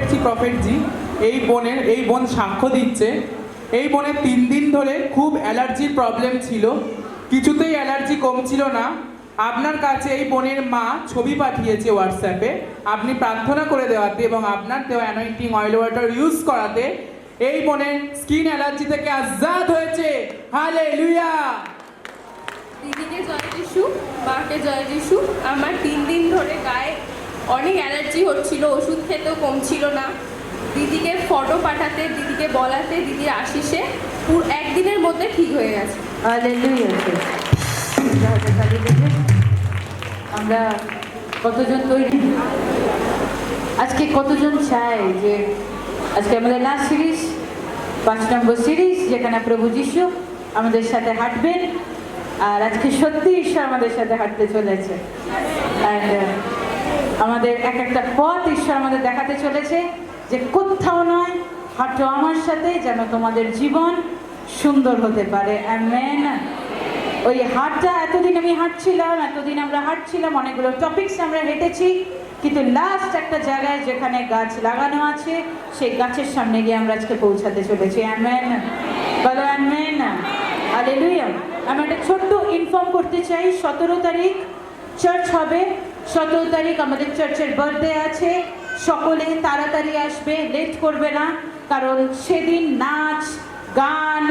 পেয়েছি প্রফেটজি। এই বোন সাক্ষ্য দিচ্ছে। এই বোনের 3 দিন ধরে খুব অ্যালার্জির প্রবলেম ছিল, কিছুতেই অ্যালার্জি কমছিল না। আপনার কাছে এই বোনের মা ছবি পাঠিয়েছে হোয়াটসঅ্যাপে, আপনি প্রার্থনা করে দেওয়াতে এবং আপনার দেওয়া অ্যানয়েন্টিং অয়েল ওয়াটার ইউজ করাতে এই বোনের স্কিন অ্যালার্জি থেকে আজাদ হয়েছে। হালেলুয়া। দিদিকে জয় যিশু, মাকে জয় যিশু। আমার 3 দিন ধরে গায়ে অনেক অ্যালার্জি হচ্ছিল, ওষুধ খেতেও কমছিল না। দিদিকে ফটো পাঠাতে, দিদিকে বলাতে, দিদির আশিসে পুরো একদিনের মধ্যে ঠিক হয়ে গেছে। হালেলুয়া। আমরা কতজন তৈরি, আজকে কতজন চাই যে আজকে আমাদের লাস্ট সিরিজ 5 নম্বর সিরিজ, যেখানে প্রভু যিশু আমাদের সাথে হাঁটবেন। আর আজকে সত্যি ঈশ্বর আমাদের সাথে হাঁটতে চলেছে। অ্যান্ড আমাদের একটা পথ ঈশ্বর আমাদের দেখাতে চলেছে যে কোথাও নয়, হাঁটো আমার সাথে যেন তোমাদের জীবন সুন্দর হতে পারে। আমেন। ওই হাঁটটা এতদিন আমি হাঁটছিলাম, আমরা হাঁটছিলাম, অনেকগুলো টপিকস আমরা হেঁটেছি, কিন্তু লাস্ট একটা জায়গায় যেখানে গাছ লাগানো আছে, সেই গাছের সামনে গিয়ে আমরা আজকে পৌঁছাতে চলেছি। আমেন, বলো আমেন। হালেলুয়া। আমি একটা ছোট্ট ইনফর্ম করতে চাই, 17 তারিখ চার্চ হবে। 17 তারিখ আমাদের চার্চের বার্থডে আছে। সকলে তাড়াতাড়ি আসবে, লেট করবে না, কারণ সেদিন নাচ গান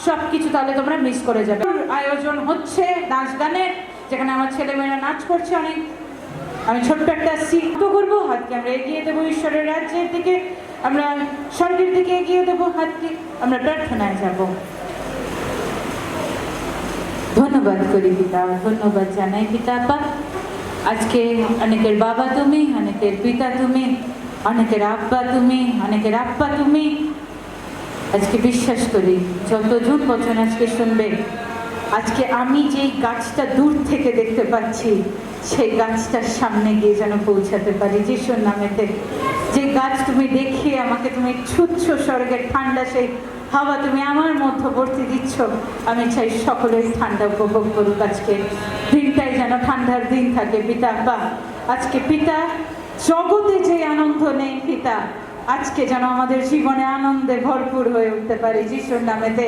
সব কিছু তাহলে তোমরা মিস করে যাবে। আয়োজন হচ্ছে নাচ গানের, যেখানে আমার ছেলেমেয়েরা নাচ করছে অনেক। আমি ছোট্ট একটা সিদ্ধ করবো, হাতকে আমরা এগিয়ে দেবো ঈশ্বরের রাজ্যের দিকে, আমরা স্বর্গের দিকে এগিয়ে দেবো হাতকে, আমরা প্রার্থনায় যাব। ধন্যবাদ করি পিতা, ধন্যবাদ জানাই পিতা আপা। আজকে অনেকের বাবা তুমি, অনেকের পিতা তুমি, অনেকের আব্বা তুমি, অনেকের আব্বা তুমি। আজকে বিশ্বাস করি যতজন বচন আজকে শুনবে, আজকে আমি যেই গাছটা দূর থেকে দেখতে পাচ্ছি, সেই গাছটার সামনে গিয়ে যেন পৌঁছাতে পারি যিশুর নামেতে। যে গাছ তুমি দেখিয়ে আমাকে তুমি ছুটছ, স্বর্গের ঠান্ডা সেই হাওয়া তুমি আমার মধ্যবর্তী দিচ্ছ, আমি চাই সকলেই ঠান্ডা উপভোগ করুক। আজকে দিনটাই যেন ঠান্ডার দিন থাকে পিতা। বা আজকে পিতা, জগতে যে আনন্দ নেই পিতা, আজকে যেন আমাদের জীবনে আনন্দে ভরপুর হয়ে উঠতে পারে যিশুর নামেতে।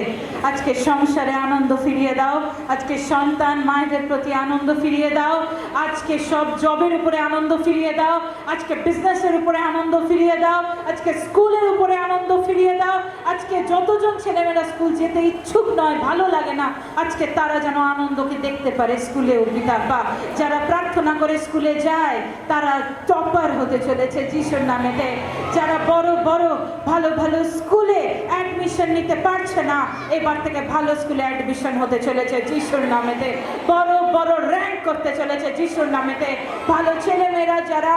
আজকে সংসারে আনন্দ ফিরিয়ে দাও, আজকে সন্তান মায়েদের প্রতি আনন্দ ফিরিয়ে দাও, আজকে সব জবের উপরে আনন্দ ফিরিয়ে দাও, আজকে বিজনেসের উপরে আনন্দ ফিরিয়ে দাও, আজকে স্কুলের উপরে আনন্দ ফিরিয়ে দাও। আজকে যতজন ছেলেমেয়েরা স্কুল যেতে ইচ্ছুক নয়, ভালো লাগে না, আজকে তারা যেন আনন্দকে দেখতে পারে স্কুলেও পিতা। বা যারা প্রার্থনা করে স্কুলে যায়, তারা টপার হতে চলেছে যিশুর নামেতে। যারা বড় বড় ভালো ভালো স্কুলে অ্যাডমিশন নিতে পারছে না, এবার থেকে ভালো স্কুলে অ্যাডমিশন হতে চলেছে যিশুর নামেতে। বড় বড় র্যাঙ্ক করতে চলেছে যিশুর নামেতে। ভালো ছেলেমেয়েরা যারা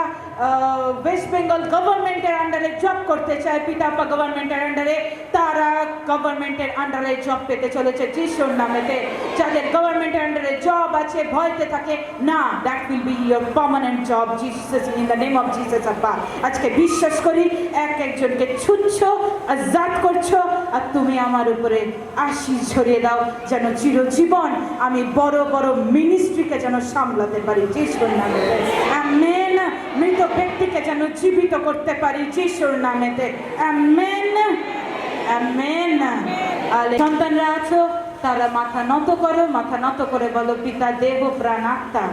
ওয়েস্ট বেঙ্গল গভর্নমেন্টের আন্ডারে জব করতে চায় পিতাপা গভর্নমেন্টের আন্ডারে, তারা গভর্নমেন্টের আন্ডারে জব পেতে চলেছে যিশুর নামেতে। যাদের গভর্নমেন্টের আন্ডারে জব আছে, ভয়তে থাকে না, that will be your permanent job Jesus, in the name of Jesus আপা। আজকে বিশ্বাস করি এক একজনকে ছুটছ, আজাদ করছো, আর তুমি আমার উপরে আশীষ ছড়িয়ে দাও, যেন চিরজীবন আমি বড় বড় মিনিস্ট্রিকে যেন সামলাতে পারি যিশুর নামেতে। আমেন। মৃত ব্যক্তিকে যেন জীবিত করতে পারি যিশুর নামেতে। Amen, amen. সন্তানরা আছো, তারা মাথা নত করো, মাথা নত করে বলো, পিতা দেহ প্রাণ আত্মা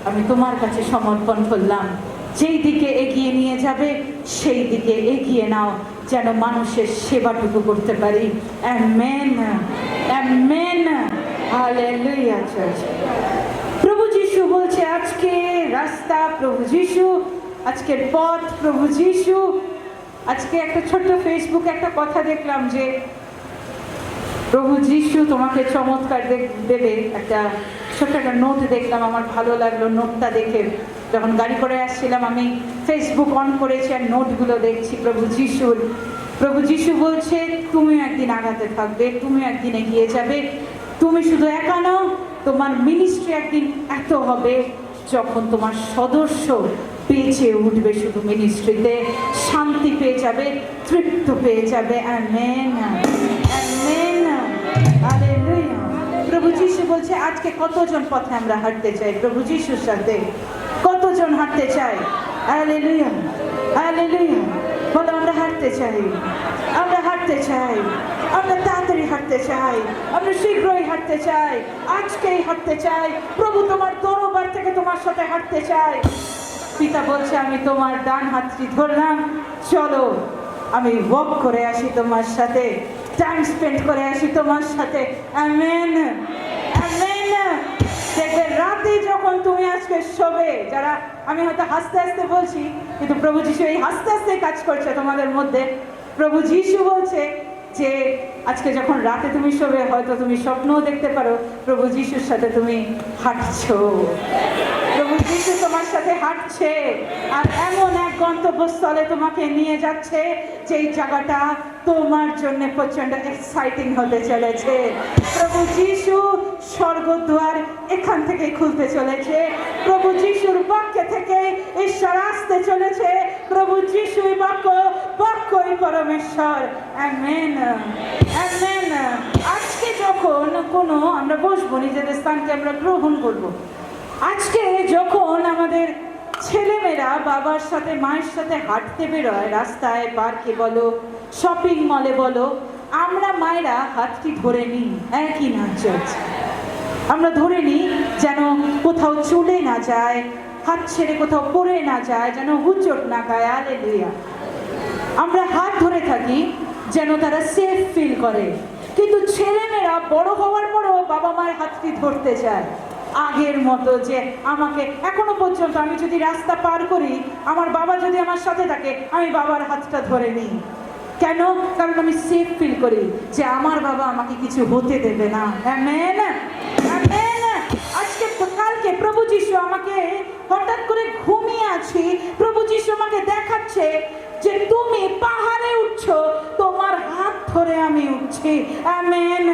আমি তোমার কাছে সমর্পণ করলাম। যেই দিকে এগিয়ে নিয়ে যাবে সেই দিকে এগিয়ে নাও, যেন মানুষের সেবাটুকু করতে পারি। Amen, amen. হালেলুয়া। চার্চ প্রভু যিশু বলছে আজকে রাস্তা প্রভু যিশু, আজকের পথ প্রভু যিশু। আজকে একটা ছোট্ট ফেসবুকে একটা কথা দেখলাম যে প্রভু যিশু তোমাকে চমৎকার দেবে, একটা ছোট্ট একটা নোট দেখলাম, আমার ভালো লাগলো নোটটা দেখে। যখন গাড়ি করে আসছিলাম আমি ফেসবুক অন করেছি আর নোটগুলো দেখছি প্রভু যিশুর। প্রভু যিশু বলছে তুমিও একদিন আগাতে থাকবে, তুমিও একদিন এগিয়ে যাবে। তুমি শুধু একা নও, তোমার মিনিস্ট্রি একদিন এত হবে যখন তোমার সদস্য বেঁচে উঠবে শুধু মিনিস্ট্রিতে, শান্তি পেয়ে যাবে, তৃপ্ত পেয়ে যাবে। Amen, amen. হালেলুয়া। প্রভু যিশু বলছে আজকে কতজন পথে আমরা হাঁটতে চাই প্রভু যিশুর সাথে, কতজন হাঁটতে চাই? Hallelujah, hallelujah. বলো আমরা হাঁটতে চাই, আমরা হাঁটতে চাই, আমরা তাড়াতাড়ি হাঁটতে চাই, আমরা শীঘ্রই হাঁটতে চাই, আজকেই হাঁটতে চাই। প্রভু তোমার দরবার থেকে তোমার সাথে হাঁটতে চাই। পিতা বলছে আমি তোমার ডান হাতটি ধরলাম, চলো আমি ওয়াক করে আসি তোমার সাথে, টাইম স্পেন্ড করে আসি তোমার সাথে। Amen, amen. দেখবে রাতে যখন তুমি আজকে শোবে, যারা আমি হয়তো হাসতে হাসতে বলছি, কিন্তু প্রভু যিশু এই হাসতে হাসতে কাজ করছে তোমাদের মধ্যে। প্রভু যিশু বলছে যে আজকে যখন রাতে তুমি শোবে, হয়তো তুমি স্বপ্নও দেখতে পারো প্রভু যিশুর সাথে তুমি হাঁটছো, প্রভু যিশু তোমার সাথে হাঁটছে, আর এমন এক গন্তব্যস্থলে তোমাকে নিয়ে যাচ্ছে যেই জায়গাটা তোমার জন্য প্রচন্ড এক্সাইটিং হতে চলেছে। প্রভু যিশু স্বর্গদ্বার এখান থেকে খুলতে চলেছে। প্রভু যিশুর বাক্য থেকে ঈশ্বর আসতে চলেছে। প্রভু যিশুই বাক্য, বাক্যই পরমেশ্বর। Amen, amen. আজকে যখন কোনো আমরা বসবো, নিজেদের স্থানকে আমরা গ্রহণ করব। আজকে যখন আমাদের ছেলেমেয়েরা বাবার সাথে মায়ের সাথে হাঁটতে বেরোয়, রাস্তায়, পার্কে বলো, শপিং মলে বলো, আমরা মায়েরা হাতটি ধরে নিই, একই না চলছে, আমরা ধরে নিই যেন কোথাও চলে না যায়, হাত ছেড়ে কোথাও পড়ে না যায়, যেন হুচট না খায়। হালেলুয়া। আমরা হাত ধরে থাকি যেন তারা সেফ ফিল করে। কিন্তু ছেলেমেয়েরা বড় হওয়ার পরও বাবা মায়ের হাতটি ধরতে চায় আগের মতো, যে আমাকে এখনো পর্যন্ত আমি যদি রাস্তা পার করি, আমার বাবা যদি আমার সাথে থাকে, আমি বাবার হাতটা ধরে নিই। কেন? কারণ আমি সেফ ফিল করি যে আমার বাবা আমাকে কিছু হতে দেবে না। Amen, amen. আজকে কালকে প্রভু যিশু আমাকে, হঠাৎ করে ঘুমিয়ে আছি, প্রভু যিশু আমাকে দেখাচ্ছে যে তুমি পাহাড়ে উঠছো, তোমার হাত ধরে আমি উঠছি। আমেন।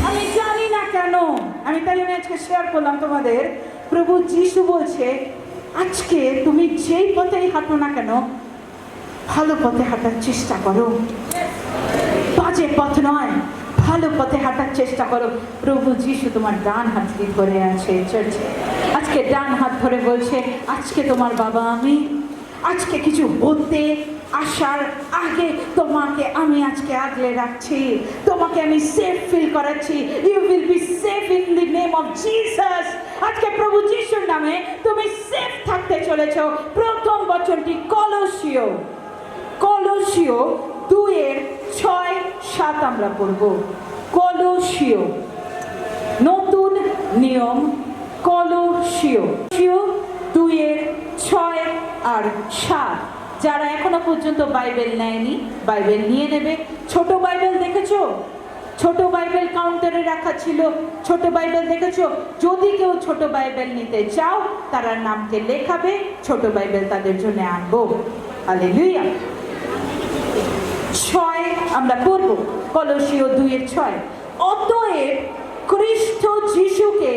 আমি জানি না কেন, আমি তাই আমি আজকে শেয়ার করলাম তোমাদের। প্রভু যিশু বলছে আজকে তুমি যেই পথেই হাঁটো না কেন, ভালো পথে হাঁটার চেষ্টা করো, বাজে পথ নয়, ভালো পথে হাঁটার চেষ্টা করো। প্রভু যিশু তোমার ডান হাতটি ধরে আছে চার্চে, আজকে ডান হাত ধরে বলছে আজকে তোমার বাবা আমি, আজকে কিছু হতে আসার আগে তোমাকে আমি আজকে আগলে রাখছি, তোমাকে আমি সেফ ফিল করাচ্ছি। You will be safe in the name of Jesus. আজকে প্রভু যিশুর নামে তুমি সেফ থাকতে চলেছো। প্রথম বচনটি কলসীয়, কলসীয় 2:6-7 আমরা পড়ব। কলসীয়, নতুন নিয়ম, কলসীয় 2:6-7। যারা এখনো পর্যন্ত বাইবেল নেয়নি, বাইবেল নিয়ে নেবে। ছোট বাইবেল দেখেছো? ছোট বাইবেল কাউন্টারে রাখা ছিল, ছোট বাইবেল দেখেছো? যদি কেউ ছোট বাইবেল নিতে চাও, তারা নামকে লেখাবে, ছোট বাইবেল তাদের জন্য আনবো। হালেলুয়া। 6 আমরা পড়ব, কলসীয় 2:6। অতএব খ্রিস্ট যিশুকে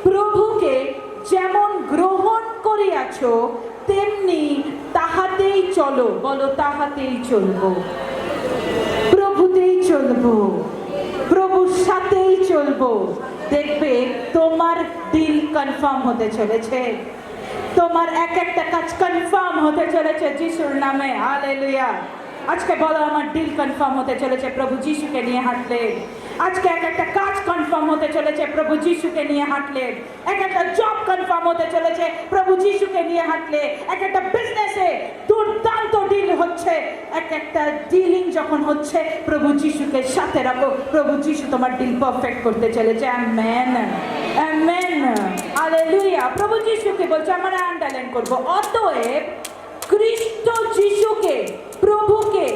প্রভুকে যেমন গ্রহণ করিয়াছ, তেমনি তাহাতেই চলো। বলো তাহাতেই চলবো, প্রভুতেই চলবো, প্রভুর সাথেই চলবো। দেখবে তোমার ডিল কনফার্ম হতে চলেছে, তোমার এক একটা কাজ কনফার্ম হতে চলেছে যিশুর নামে। হালেলুয়া। আজকে বলো আমার ডিল কনফার্ম হতে চলেছে প্রভু যিশুকে নিয়ে হাঁটলে। আজকে এক একটা কাজ কনফার্ম হতে চলেছে প্রভু যিশুকে নিয়ে হাঁটলে। এক একটা জব কনফার্ম হতে চলেছে প্রভু যিশুকে নিয়ে হাঁটলে। এক একটা বিজনেসে দুর্দান্ত ডিল হচ্ছে। এক একটা ডিলিং যখন হচ্ছে, প্রভু যিশুকে সাথে রাখো, প্রভু যিশু তোমার ডিল পারফেক্ট করতে চলেছে। Amen, amen, hallelujah. প্রভু যিশুকে বলছে, আমরা আন্ডারলাইন করব। অতএব খ্রিস্ট যিশুকে প্রভুকে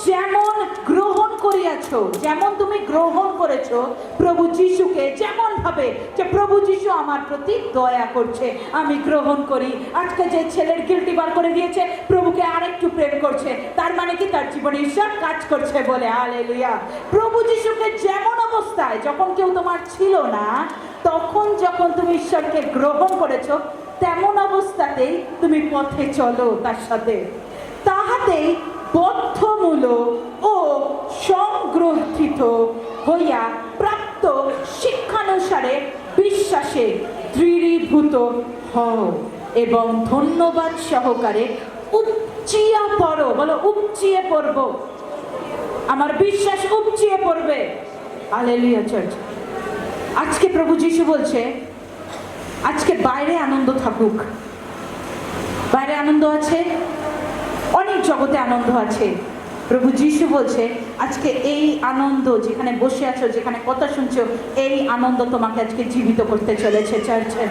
যেমন গ্রহণ করিয়াছ, যেমন তুমি গ্রহণ করেছো প্রভু যিশুকে, যেমন ভাবে যে প্রভু যিশু আমার প্রতি দয়া করছে, আমি গ্রহণ করি। আজকে যে ছেলের গিল্টি বার করে দিয়েছে, প্রভুকে আরেকটু প্রেম করছে, তার মানে কি তার জীবনে ঈশ্বর কাজ করছে বলে। হালেলুয়া। প্রভু যিশুকে যেমন অবস্থায়, যখন কেউ তোমার ছিল না, তখন যখন তুমি ঈশ্বরকে গ্রহণ করেছো, তেমন অবস্থাতেই তুমি পথে চলো তার সাথে। তাহাতেই বদ্ধমূলক ও সংগ্রথিত হইয়া প্রাপ্ত শিক্ষানুসারে বিশ্বাসে দৃঢ়ীভূত হও এবং ধন্যবাদ সহকারে উপচিয়া পড়ো, বলো উপচিয়ে পড়বো, আমার বিশ্বাস উপচিয়ে পড়বে। Hallelujah church. আজকে প্রভু যিশু বলছে আজকে বাইরে আনন্দ থাকুক, বাইরে আনন্দ আছে, অনেক জগতে আনন্দ আছে। প্রভু যিশু বলছে আজকে এই আনন্দ যেখানে বসে আছো, যেখানে কথা শুনছো, এই আনন্দ তোমাকে আজকে জীবিত করতে চলেছে চার্চে।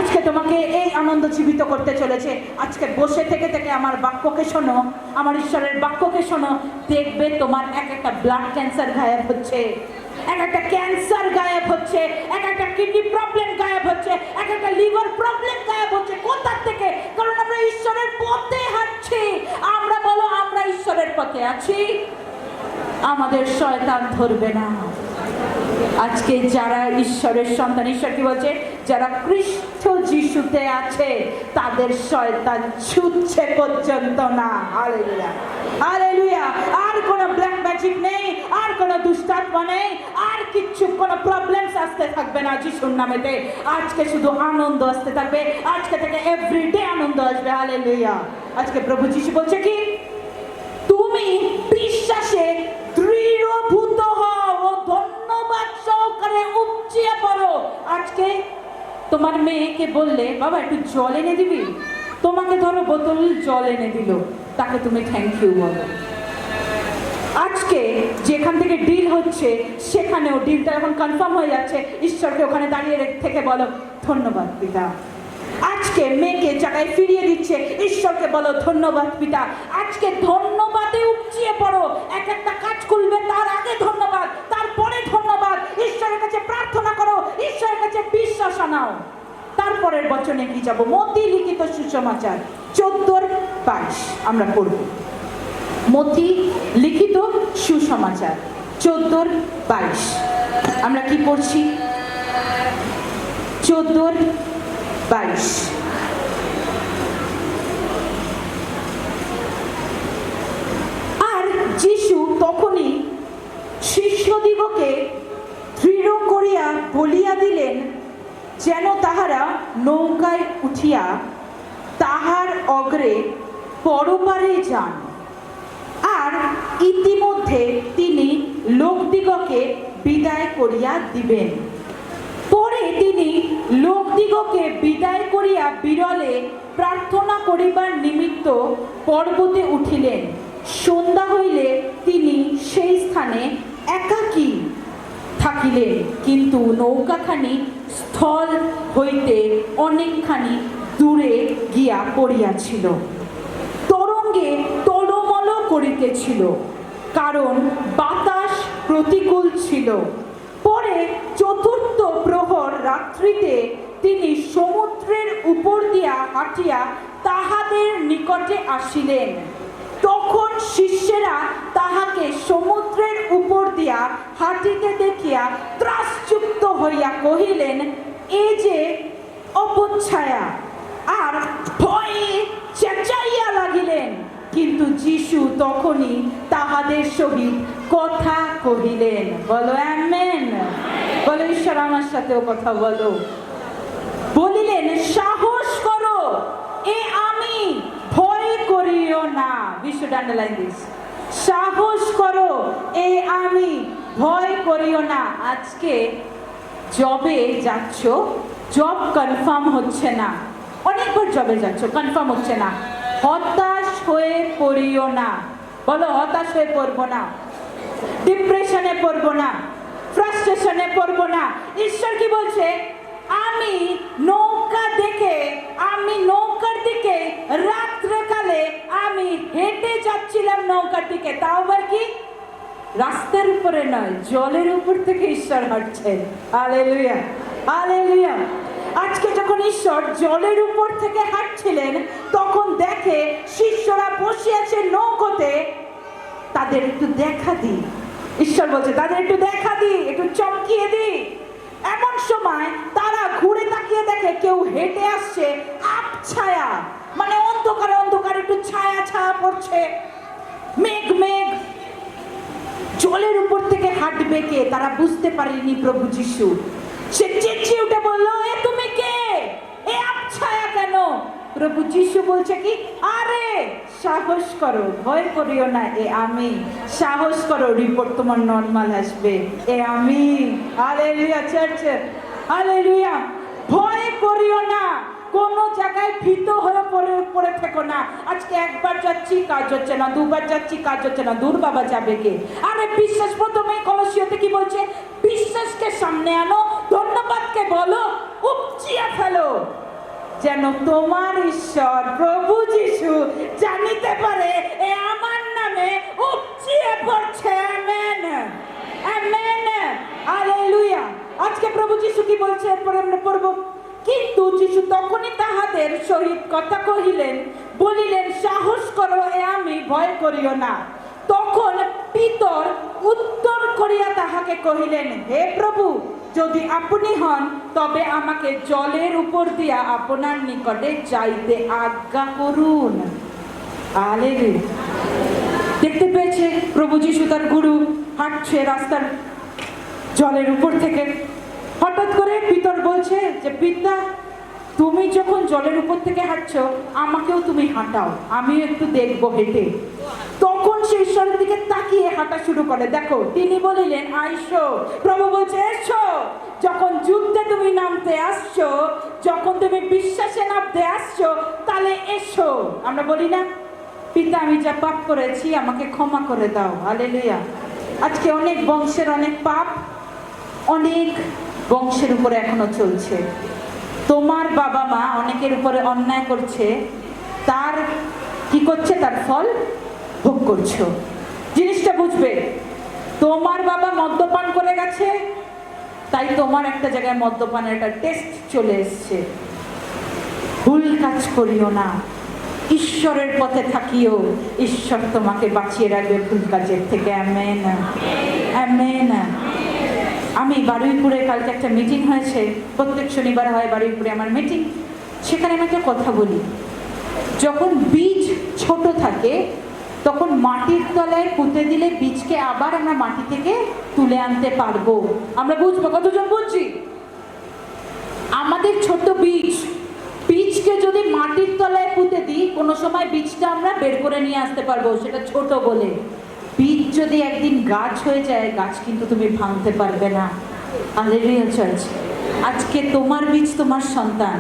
আজকে তোমাকে এই আনন্দ জীবিত করতে চলেছে। আজকে বসে থেকে থেকে আমার বাক্যকে শোনো, আমার ঈশ্বরের বাক্যকে শোনো, দেখবে তোমার এক একটা ব্লাড ক্যান্সার গায়েব হচ্ছে, এক একটা ক্যান্সার গায়েব হচ্ছে, এক একটা কিডনি প্রবলেম গায়েব হচ্ছে, এক একটা লিভার প্রবলেম গায়েব হচ্ছে। কোথা থেকে? কারণ আমরা ঈশ্বরের পথে হাঁটছি। আমরা বলো আমরা ঈশ্বরের পথে আছি, আমাদের শয়তান ধরবে না। আজকে যারা ঈশ্বরের সন্তান, ঈশ্বর কি বলছে? যারা খ্রিস্ট যিশুতে আছে তাদের শয়তান ছুটছে পর্যন্ত না। Hallelujah, hallelujah. আর কোনো ব্ল্যাক ম্যাজিক নেই, আর কোনো দুষ্টাত্মা নেই, আর কিচ্ছু কোনো প্রবলেমস আসতে থাকবে না যিশুর নামেতে। আজকে শুধু আনন্দ আসতে থাকবে, আজকে থেকে এভরিডে আনন্দ আসবে। হালেলুয়া। আজকে প্রভু যিশু বলছে কি? তুমি বিশ্বাসে দৃঢ়ভূত হও ও ধন্যবাদ সহকারে উপচিয়ে পড়ো। আজকে তোমার মেয়েকে বললে বাবা একটু জল এনে দিবি, তোমাকে ধরো বোতল জল এনে দিল, তাকে তুমি থ্যাংক ইউ বলো। আজকে যেখান থেকে ডিল হচ্ছে সেখানেও ডিলটা এখন কনফার্ম হয়ে যাচ্ছে, ঈশ্বরকে ওখানে দাঁড়িয়ে থেকে বলো ধন্যবাদ পিতা। আজকে মেয়েকে জায়গায় ফিরিয়ে দিচ্ছে, ঈশ্বরকে বলো ধন্যবাদ পিতা। আজকে ধন্যবাদে উপচিয়ে পড়ো। এক একটা কাজ করবে তার আগে ধন্যবাদ, তারপরে ধন্যবাদ। ঈশ্বরের কাছে প্রার্থনা করো, ঈশ্বরের কাছে বিশ্বাস আনাও। তারপরের বচনে কি যাব? মতি লিখিত সুসমাচার 14:22 আমরা পড়ব। মতি লিখিত সুসমাচার 14:22 আমরা কি পড়ছি? 14:22। আর যিশু তখনই শিষ্যদিগকে দৃঢ় করিয়া বলিয়া দিলেন যেন তাহারা নৌকায় উঠিয়া তাহার অগ্রে পরপারে যান। আর ইতিমধ্যে তিনি লোকদিগকে বিদায় করিয়া দিবেন। পরে তিনি লোকদিগকে বিদায় করিয়া বিরলে প্রার্থনা করিবার নিমিত্ত পর্বতে উঠিলেন। সন্ধ্যা হইলে তিনি সেই স্থানে একাকী থাকিলেন, কিন্তু নৌকাখানি স্থল হইতে অনেকখানি দূরে গিয়া পড়িয়াছিল, তরঙ্গে টলমল করিতেছিল, কারণ বাতাস প্রতিকূল ছিল। পরে চতুর্থ প্রহর রাত্রিতে তিনি সমুদ্রের উপর দিয়া হাঁটিয়া তাহাদের নিকটে আসিলেন। তখন শিষ্যেরা তাহাকে সমুদ্রের উপর দিয়া হাঁটিতে দেখিয়া ত্রাসযুক্ত হইয়া কহিলেন, এ যে অপচ্ছায়া, আর ভয়ে চেঁচাইয়া লাগিলেন। কিন্তু যিশু তখনই তাহাদের সহিত কথা কহিলেন। বলো আমেন। বলো ঈশ্বর আমার সাথেও কথা বলো। বলিলেন, সাহস করো, এ আমি, ভয় করিও না। বিশ্ব আন্ডারলাইন দিস, সাহস করো, এ আমি, ভয় করিও না। আজকে জবে যাচ্ছ, জব কনফার্ম হচ্ছে না, অনেকবার জবে যাচ্ছ, কনফার্ম হচ্ছে না, হতাশ হয়ে পড়িও না। বলো হতাশ হয়ে পড়বো না, ডিপ্রেশনে পড়বো না, ফ্রাস্ট্রেশনে পড়বো না। ঈশ্বর কি বলছে? আমি নৌকা দেখে, আমি নৌকার দিকে রাত্রেকালে আমি হেঁটে যাচ্ছিলাম নৌকার দিকে, তাও আবার কি রাস্তার উপরে নয়, জলের উপর থেকে ঈশ্বর হাঁটছেন। Hallelujah, hallelujah. আজকে যখন ঈশ্বর জলের উপর থেকে হাঁটছিলেন তখন দেখে শিষ্যরা বসে আছে নৌকোতে, তাদের একটু দেখা দিই। ঈশ্বর বলছে তাদের একটু দেখা দিই, একটু চমকিয়ে দিই। এমন সময় তারা ঘুরে তাকিয়ে দেখে কেউ হেঁটে আসছে, আবছায়া, মানে অন্ধকারে অন্ধকারে একটু ছায়া ছায়া পড়ছে, মেঘ মেঘ, জলের উপর থেকে হাঁটবে কে? তারা বুঝতে পারেনি প্রভু যিশু। সে চেঁচিয়ে উঠে বলল, এ তুমি কে? এ আবছায়া কেন? প্রভু যিশু বলছে কি, আরে সাহস করো, ভয় করিও না, এ আমি। সাহস করো, রিপোর্ট তোমার নর্মাল আসবে, এ আমি। Hallelujah church, hallelujah. ভয় করিও না, কোন জায়গায় ভীত হয়ে পড়ে থেকো না। আজকে একবার যাচ্ছি কাজ হচ্ছে না, দুবার যাচ্ছি কাজ হচ্ছে না, দূর বাবা যাবে কে? আরে বিশ্বাস, প্রথমে কলসিয়াতে কি বলছে? বিশ্বাসকে সামনে আনো, ধন্যবাদকে বলো, উপচিয়ে ফেলো, যেন তোমার ঈশ্বর প্রভু যিশু জানিতে পারে এ আমার নামে উপচিয়ে পড়ছে। Amen, amen, hallelujah. আজকে প্রভু যিশু কি বলছে? এরপরে আমরা পড়ব। কিন্তু যিশু তখনই তাহাদের সহিত কথা কহিলেন, বলিলেন, সাহস করো, এ আমি, ভয় করিও না। তখন পিতর উত্তর করিয়া তাহাকে কহিলেন, হে প্রভু, যদি আপনি হন তবে আমাকে জলের উপর দিয়া আপনার নিকটে যাইতে আজ্ঞা করুন। হালেলুয়া। দেখতে পেয়েছে প্রভু যিশু তার গুরু হাঁটছে রাস্তার জলের উপর থেকে। হঠাৎ করে পিতর বলছে যে, পিতা, তুমি যখন জলের উপর থেকে হাঁটছো, আমাকেও তুমি হাঁটাও, আমিও একটু দেখবো হেঁটে। তখন সে ঈশ্বরের দিকে তাকিয়ে হাঁটা শুরু করে। দেখো, তিনি বলিলেন, আইসো। প্রভু বলছে, এসো। যখন যুদ্ধে তুমি নামতে আসছো, যখন তুমি বিশ্বাসে নামতে আসছো, তাহলে এসো। আমরা বলি না, পিতা, আমি যা পাপ করেছি আমাকে ক্ষমা করে দাও। হালেলুয়া। আজকে অনেক বংশের অনেক পাপ অনেক বংশের উপরে এখনো চলছে। তোমার বাবা মা অনেকের উপরে অন্যায় করছে, তার কি করছে? তার ফল ভোগ করছো। জিনিসটা বুঝবে, তোমার বাবা মদ্যপান করে গেছে, তাই তোমার একটা জায়গায় মদ্যপানের একটা টেস্ট চলে এসছে। ভুল কাজ করিও না, ঈশ্বরের পথে থাকিও, ঈশ্বর তোমাকে বাঁচিয়ে রাখবে ভুল কাজের থেকে। Amen, amen. আমি বারুইপুরে কালকে একটা মিটিং হয়েছে, প্রত্যেক শনিবার হয় বারুইপুরে আমার মিটিং। সেখানে আমি একটা কথা বলি, যখন বীজ ছোট থাকে তখন মাটির তলায় পুঁতে দিলে বীজকে আবার আমরা মাটি থেকে তুলে আনতে পারবো। আমরা বুঝবো, কতজন বুঝছি? আমাদের ছোট বীজকে যদি মাটির তলায় পুঁতে দিই, কোনো সময় বীজটা আমরা বের করে নিয়ে আসতে পারবো, সেটা ছোট বলে। বীজ যদি একদিন গাছ হয়ে যায়, গাছ কিন্তু তুমি ভাঙতে পারবে না। Hallelujah church. আজকে তোমার বীজ তোমার সন্তান,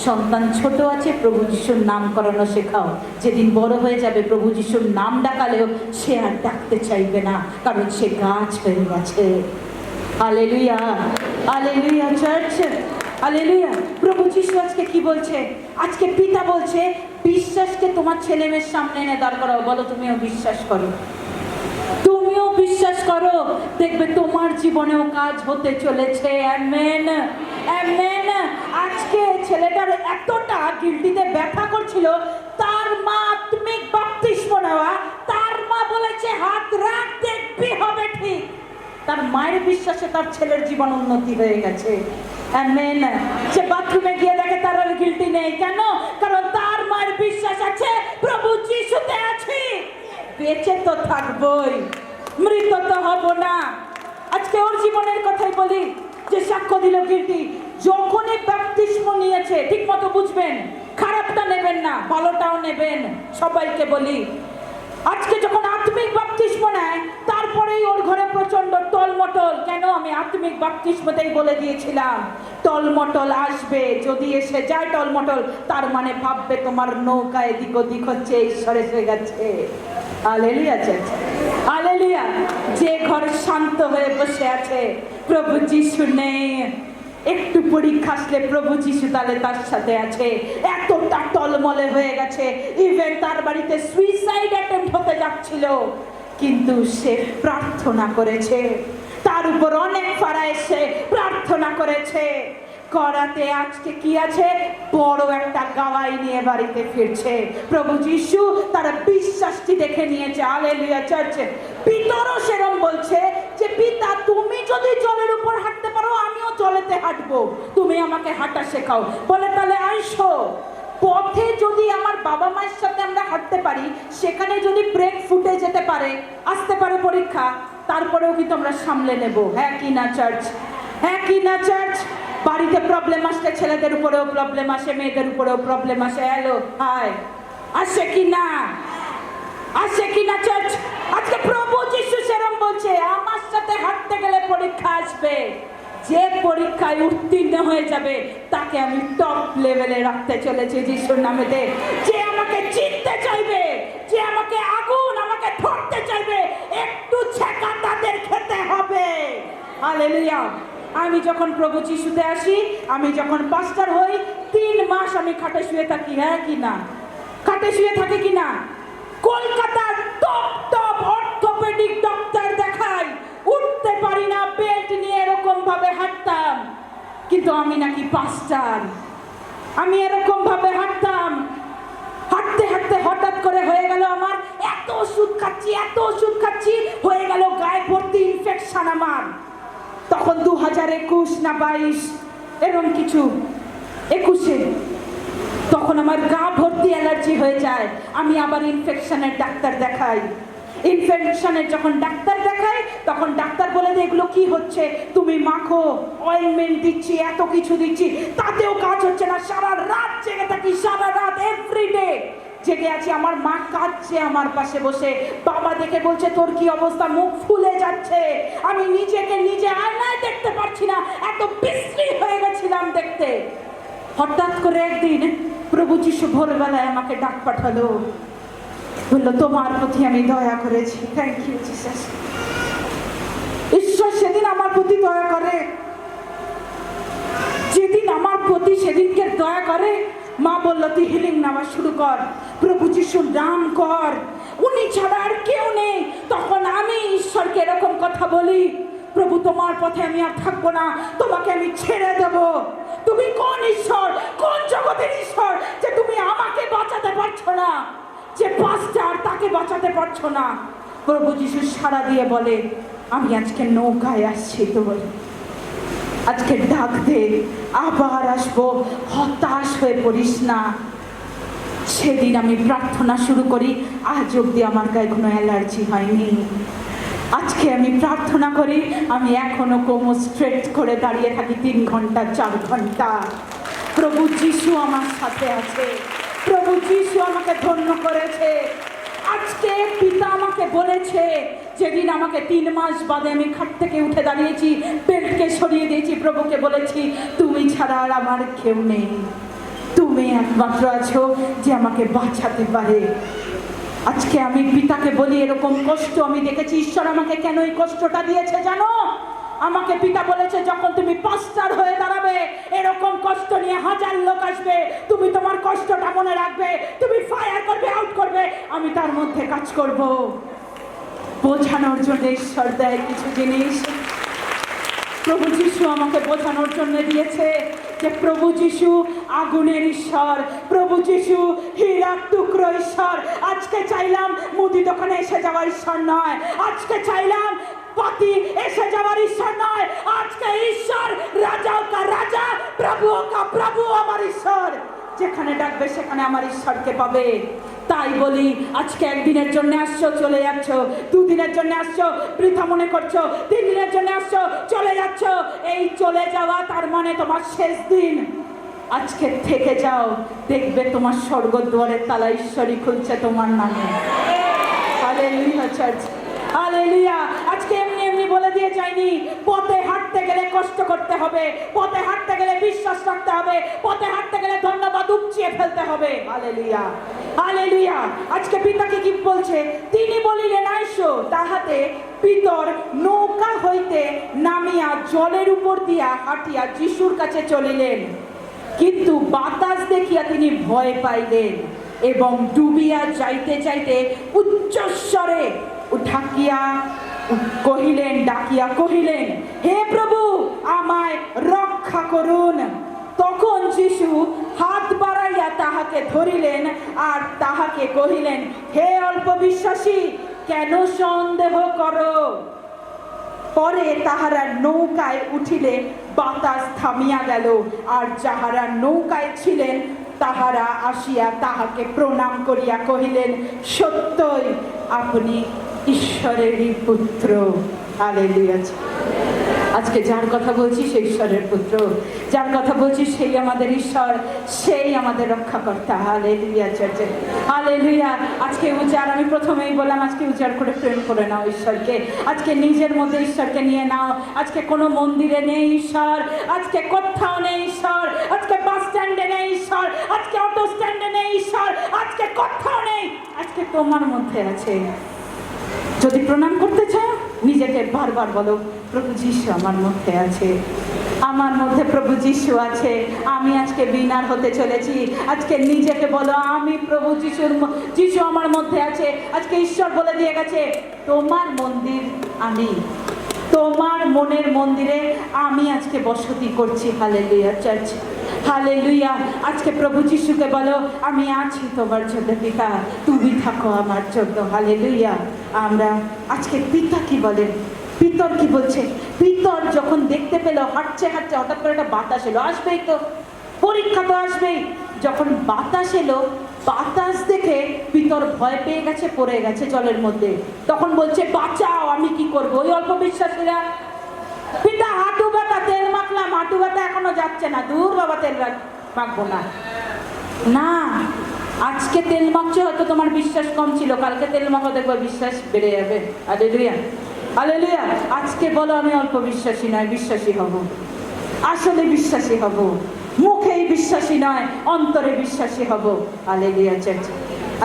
সন্তান ছোট আছে, প্রভু যিশুর নাম করানো শেখাও। যেদিন বড় হয়ে যাবে, প্রভু যিশুর নাম ডাকালেও সে আর ডাকতে চাইবে না, কারণ সে গাছ হয়ে গেছে। Hallelujah, hallelujah church, hallelujah. প্রভু যিশু আজকে কি বলছে? আজকে পিতা বলছে, বিশ্বাসকে তোমার ছেলে মেয়ের সামনে এনে দাঁড় করাও, বলো তুমিও বিশ্বাস করো, তুমিও বিশ্বাস করো, দেখবে তোমার জীবনেও কাজ হতে চলেছে। Amen, amen. আজকে ছেলেটার এতটা গিল্টিতে ব্যথা করছিল, তার মা আত্মিক বাপ্তিস্ম নেওয়া, তার মা বলেছে, হাত রাখ, দেখবি হবে ঠিক। তার মায়ের বিশ্বাসে তার ছেলের জীবন উন্নতি হয়ে গেছে। আমেন। সে বাথরুমে গিয়ে দেখে তার আর গিল্টি নেই। কেন? কারণ তার মায়ের বিশ্বাস আছে, প্রভু যিশুতে আছি, বেঁচে তো থাকবই, মৃত তো হব না। আজকে ওর জীবনের কথাই বলি, যে সাক্ষ্য দিল গিল্টি। যখনই বাপ্তিস্ম নিয়েছে, ঠিক মতো বুঝবেন, খারাপটা নেবেন না, ভালোটাও নেবেন। সবাইকে বলি, আজকে যখন আত্মিক বাপ্তিস্ম নেয়, তারপরেই ওর ঘরে প্রচন্ড টলমটল। কেন? আমি আত্মিক বাপ্তিস্মতেই বলে দিয়েছিলাম, টলমটল আসবে। যদি এসে যায় টলমটল, তার মানে ভাববে তোমার নৌকা এদিক ওদিক হচ্ছে, ঈশ্বর এসে গেছে। Hallelujah church, hallelujah. যে ঘর শান্ত হয়ে বসে আছে, প্রভু যিশু নেই, একটু পরীক্ষা আসলে প্রভু যিশু তাহলে তার সাথে আছে। এতটা টলমলে হয়ে গেছে, ইভেন তার বাড়িতে সুইসাইড অ্যাটেম্প্ট হতে যাচ্ছিল, কিন্তু সে প্রার্থনা করেছে। তার উপর অনেক ফাঁড়া এসে প্রার্থনা করেছে। করাতে আজকে কি আছে? বড় একটা গাওয়াই নিয়ে বাড়িতে ফিরছে। প্রভু যিশু তার বিশ্বাসটি দেখে নিয়েছে। Hallelujah church. পিতরও সেরকম বলছে যে, পিতা, তুমি যদি জলের উপর হাঁটতে পারো, আমিও জলেতে হাঁটবো, তুমি আমাকে হাঁটা শেখাও। বলে, তাহলে আইসো। পথে যদি আমার বাবা মায়ের সাথে আমরা হাঁটতে পারি, সেখানে যদি ব্রেক ফুটে যেতে পারে, আসতে পারে পরীক্ষা, তারপরেও কিন্তু আমরা সামলে নেব। হ্যাঁ কি না চার্চ? হ্যাঁ কি না চার্চ? বাড়িতে প্রবলেম আসলে ছেলেদের উপরেও প্রবলেম আসে, মেয়েদের উপরেও প্রবলেম আসে। হ্যালো হাই, আসে কি না? আসে কি না চার্চ? আজকে প্রভু যিশু সেরকম বলছে, আমার সাথে হাঁটতে গেলে পরীক্ষা আসবে, যে পরীক্ষায় উত্তীর্ণ হয়ে যাবে তাকে আমি টপ লেভেলে রাখতে চলেছি যিশুর নামেতে। যে আমাকে চিনতে চাইবে, যে আমাকে আগুন আমাকে ধরতে চাইবে, একটু ছেঁকা তাদের খেতে হবে। হালেলুয়া। আমি যখন প্রভু যিশুতে আসি, আমি যখন পাস্টার হই, 3 মাস আমি খাটে শুয়ে থাকি। হ্যাঁ কি না? খাটে শুয়ে থাকি কি না? কলকাতার টপ টপ অর্থোপেডিক ডক্টর দেখাই, উঠতে পারি না, বেল্ট নিয়ে এরকম ভাবে হাঁটতাম। কিন্তু আমি নাকি পাস্টার, আমি এরকম ভাবে হাঁটতাম। হাঁটতে হাঁটতে হঠাৎ করে হয়ে গেল আমার, এত ওষুধ খাচ্ছি, এত ওষুধ খাচ্ছি, হয়ে গেল গায়ে ভর্তি ইনফেকশন আমার। তখন 2021 না 22 এরকম কিছু, 21-এ তখন আমার গা ভর্তি অ্যালার্জি হয়ে যায়। আমি আবার ইনফেকশনের ডাক্তার দেখাই। ইনফেকশনের যখন ডাক্তার দেখাই, তখন ডাক্তার বলে দেয় এগুলো কি হচ্ছে, তুমি মাখো, অয়েনমেন্ট দিচ্ছি, এত কিছু দিচ্ছি, তাতেও কাজ হচ্ছে না। সারা রাত জেগে থাকি, সারা রাত এভরিডে জেগে আছি। আমার মা কাঁদছে আমার পাশে বসে, বাবা দেখে বলছে তোর কি অবস্থা, মুখ ফুলে যাচ্ছে। আমি নিজেকে নিজে আয়নায় দেখতে পারছি না, এত বিশ্রী হয়ে গেছিলাম দেখতে। হঠাৎ করে একদিন প্রভু যিশু ভোরবেলায় আমাকে ডাক পাঠালো, বললো তোমার প্রতি আমি দয়া করেছি। Thank you Jesus. ঈশ্বর সেদিন আমার প্রতি দয়া করে, যেদিন আমার প্রতি সেদিনকে দয়া করে, মা বললো তুই হিলিং নেওয়া শুরু কর, প্রভু যিশুর নাম কর, উনি ছাড়া আর কেউ নেই। তখন আমি ঈশ্বরকে এরকম কথা বলি, প্রভু তোমার পথে আমি আর থাকবো না, তোমাকে আমি ছেড়ে দেব। তুমি কোন ঈশ্বর, কোন জগতের ঈশ্বর যে তুমি আমাকে বাঁচাতে পারছো না, যে পাস্টার তাকে বাঁচাতে পারছো না? প্রভু যিশু সাড়া দিয়ে বলে আমি আজকে নৌকায় আসছি, তো বলে আজকে ডাক দে, আবার আসবো, হতাশ হয়ে পড়িস না। সেদিন আমি প্রার্থনা শুরু করি, আজ অব্দি আমার গায়ে কোনো অ্যালার্জি হয়নি। আজকে আমি প্রার্থনা করি, আমি এখনো কোমর স্ট্রেট করে দাঁড়িয়ে থাকি 3 ঘন্টা 4 ঘন্টা। প্রভু যিশু আমার সাথে আছে, প্রভু যিশু আমাকে ধন্য করেছে। আজকে পিতা আমাকে বলেছে, যেদিন আমাকে 3 মাস বাদে আমি খাট থেকে উঠে দাঁড়িয়েছি, বেল্টকে সরিয়ে দিয়েছি, প্রভুকে বলেছি তুমি ছাড়া আর আমার কেউ নেই, তুমি একমাত্র আছো যে আমাকে বাঁচাতে পারে। আজকে আমি পিতাকে বলি এরকম কষ্ট আমি দেখেছি, ঈশ্বর আমাকে কেন এই কষ্টটা দিয়েছে জানো? আমাকে পিতা বলেছে যখন তুমি পাস্টার হয়ে দাঁড়াবে, এরকম কষ্ট নিয়ে 1000 লোক আসবে, তুমি তোমার কষ্টটা মনে রাখবে, তুমি ফায়ার করবে, আউট করবে, আমি তার মধ্যে কাজ করব। বোঝানোর জন্য ঈশ্বর দেয় কিছু জিনিস। প্রভু যিশু আমাকে বোঝানোর জন্য দিয়েছে যে প্রভু যিশু আগুনের ঈশ্বর, প্রভু যিশু হীরার টুকরো ঈশ্বর। আজকে চাইলাম মুদি দোকানে এসে যাওয়ার ঈশ্বর নয়, আজকে চাইলাম পাতি এসে যাওয়ার ঈশ্বর নয়, আজকে ঈশ্বর রাজা কা রাজা, প্রভু কা প্রভু আমার ঈশ্বর। যেখানে ডাকবে সেখানে আমার ঈশ্বরকে পাবে। তাই বলি আজকে একদিনের জন্য আসছো, চলে যাচ্ছ, 2 দিনের জন্য আসছো, বৃথা মনে করছো, 3 দিনের জন্য আসছো, চলে যাচ্ছ। এই চলে যাওয়া তার মানে তোমার শেষ দিন। আজকে থেকে যাও, দেখবে তোমার স্বর্গদ্বারের তালা ঈশ্বরই খুলছে তোমার নামে। Hallelujah church, hallelujah. আজকে এমনি এমনি বলে দিয়ে যায়নি, পথে হাঁটতে গেলে কষ্ট করতে হবে, পথে হাঁটতে গেলে বিশ্বাস রাখতে হবে, পথে হাঁটতে গেলে ধন্যবাদ উপচিয়ে ফেলতে হবে। Hallelujah, hallelujah. আজকে পিতাকে কি বলছে? তিনি বলিলেন আইসো, তাহাতে পিতর নৌকা হইতে নামিয়া জলের উপর দিয়া হাঁটিয়া যিশুর কাছে চলিলেন। কিন্তু বাতাস দেখিয়া তিনি ভয় পাইলেন এবং ডুবিয়া যাইতে যাইতে উচ্চস্বরে ডাকিয়া কহিলেন, হে প্রভু আমায় রক্ষা করুন। তখন যিশু হাত বাড়াইয়া তাহাকে ধরিলেন আর তাহাকে কহিলেন, হে অল্প বিশ্বাসী, কেন সন্দেহ করো? পরে তাহারা নৌকায় উঠিলে বাতাস থামিয়া গেল, আর যাহারা নৌকায় ছিলেন তাহারা আসিয়া তাহাকে প্রণাম করিয়া কহিলেন, সত্যই আপনি ঈশ্বরেরই পুত্র। হালেলুয়া। আজকে যার কথা বলছি সেই ঈশ্বরের পুত্র, যার কথা বলছি সেই আমাদের ঈশ্বর, সেই আমাদের রক্ষাকর্তা। হালেলুয়া চার্চে, হালেলুয়া। আজকে উজাড়, আমি প্রথমেই বললাম, আজকে উজাড় করে প্রেম করে নাও ঈশ্বরকে। আজকে নিজের মধ্যে ঈশ্বরকে নিয়ে নাও। আজকে কোনো মন্দিরে নেই ঈশ্বর, আজকে কোথাও নেই ঈশ্বর, আজকে বাস স্ট্যান্ডে নেই ঈশ্বর, আজকে অটো স্ট্যান্ডে নেই ঈশ্বর, আজকে কোথাও নেই, আজকে তোমার মধ্যে আছে। যদি প্রণাম করতে চাও, নিজেকে বারবার বলো, প্রভু যিশু আমার মধ্যে আছে, আমার মধ্যে প্রভু যিশু আছে। আমি আজকে বিনার হতে চলেছি। আজকে নিজেকে বলো, আমি প্রভু যিশু আমার মধ্যে আছে। আজকে ঈশ্বর বলে দিয়ে গেছে, তোমার মন্দির আমি, তোমার মনের মন্দিরে আমি আজকে বসতি করছি। Hallelujah church, hallelujah. আজকে প্রভু যিশুকে বলো, আমি আছি তোমার জন্য পিতা, তুমি থাকো আমার জন্য। হালেলুয়া। আমরা আজকে পিতা কি বলেন, পিতর কি বলছে? পিতর যখন দেখতে পেল হাঁটছে হাঁটছে, হঠাৎ করে একটা বাতাস এলো, আসবেই তো, পরীক্ষা তো আসবেই। যখন বাতাস এলো, বাতাস দেখে পিতর ভয় পেয়ে গেছে, পড়ে গেছে জলের মধ্যে। তখন বলছে, বাঁচাও, আমি কি করবো? ওই অল্প বিশ্বাসীরা, পিতা হাঁটু ব্যথা, তেল মাখলাম, হাঁটু ব্যথা এখনো যাচ্ছে না, দূর বাবা তেল মাখবো না। না, আজকে তেল মাখছে, হয়তো তোমার বিশ্বাস কম ছিল, কালকে তেল মাখো, দেখবো বিশ্বাস বেড়ে যাবে। Hallelujah, hallelujah. আজকে বলো, আমি অল্প বিশ্বাসী নয়, বিশ্বাসী হব, আসলে বিশ্বাসী হব, মুখেই বিশ্বাসী নয়, অন্তরে বিশ্বাসী হব। Hallelujah church.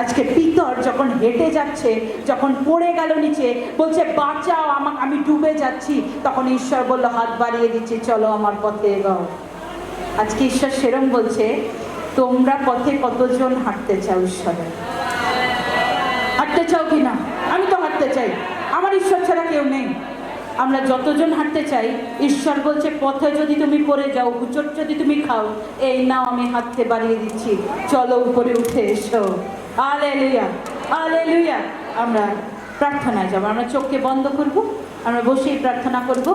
আজকে পিতর যখন হেঁটে যাচ্ছে, যখন পড়ে গেল নিচে, বলছে, বাঁচাও আমাকে, আমি ডুবে যাচ্ছি। তখন ঈশ্বর বলল, হাত বাড়িয়ে দিচ্ছি, চলো আমার পথে এগোও। আজকে ঈশ্বর সেরম বলছে, তোমরা পথে কতজন হাঁটতে চাও? ঈশ্বরে হাঁটতে চাও কি না? আমি তো হাঁটতে চাই, আমার ঈশ্বর ছাড়া কেউ নেই। আমরা যতজন হাঁটতে চাই, ঈশ্বর বলছে, পথে যদি তুমি পড়ে যাও, হুচট যদি তুমি খাও, এই নাও আমি হাতকে বাড়িয়ে দিচ্ছি, চলো উপরে উঠে এসো। Hallelujah, hallelujah. আমরা প্রার্থনায় যাবো, আমরা চোখকে বন্ধ করব, আমরা বসেই প্রার্থনা করব।